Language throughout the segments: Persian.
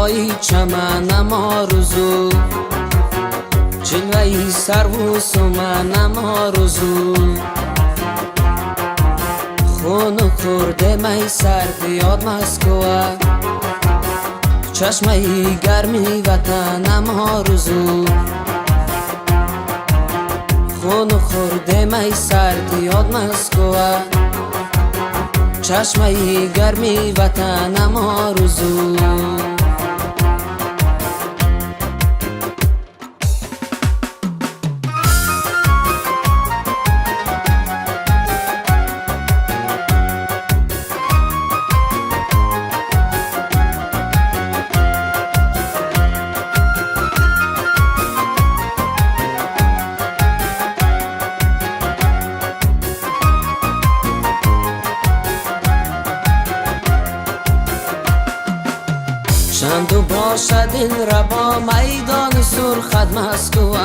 هوای چمنم آرزو، جلوه سرو و سمنم آرزو، خون خورده می سرد یاد مسکوه، چشمه گرمی وطنم آرزو، خون خورده می سرد یاد مسکوه، چشمه گرمی وطنم آرزو. چندو باشد این ربا میدان سرخت مسکوه،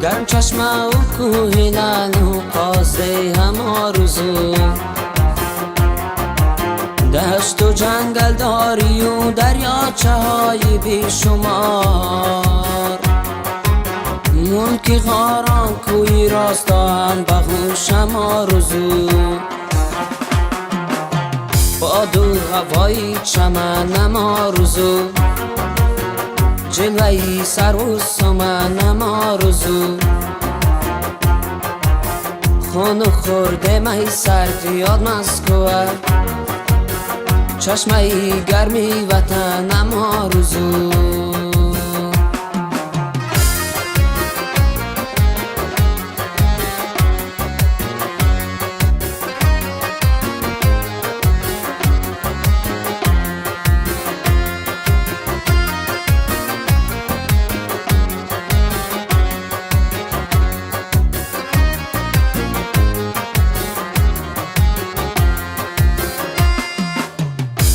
گرم چشمه و کوهنن و قاسه هم آرزو، دشت و جنگل داری و دریاچه های بیشمار، ملک غاران کوی راستا هم بغوشم آرزو، باد و هوای چمنم آرزو، جلوه سرو و سمنم آرزو، خون خورده می سرد یاد مسکوه، چشمه گرمی وطنم آرزو.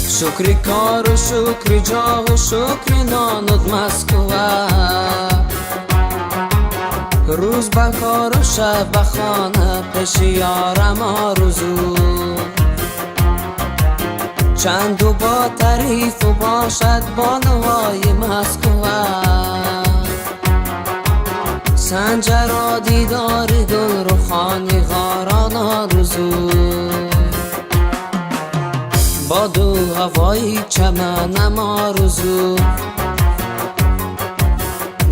شکری کار و شکری جاه و شکری نانت مسکوه، روز بکار و شب بخانه پیش یارم آرزو، چندو با تعریف و باشد بانوای مسکوه، سنجر و دیدار دل رو خانی غاران آرزو، باد و هوای چمنم آرزو،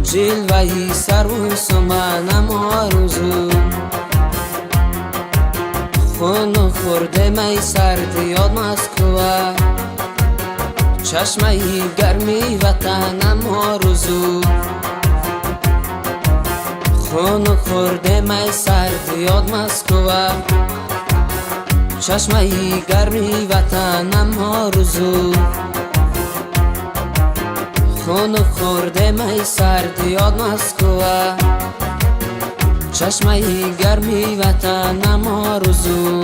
جلوه سرو و سمنم آرزو، خون خورده می سرد یاد مسکوه، چشمه گرمی وطنم آرزو، خون خورده می سرد یاد مسکوه، چشمه گرمی وطنم آرزو، خون خورده می سرد یاد مسکوه، چشمه گرمی وطنم آرزو.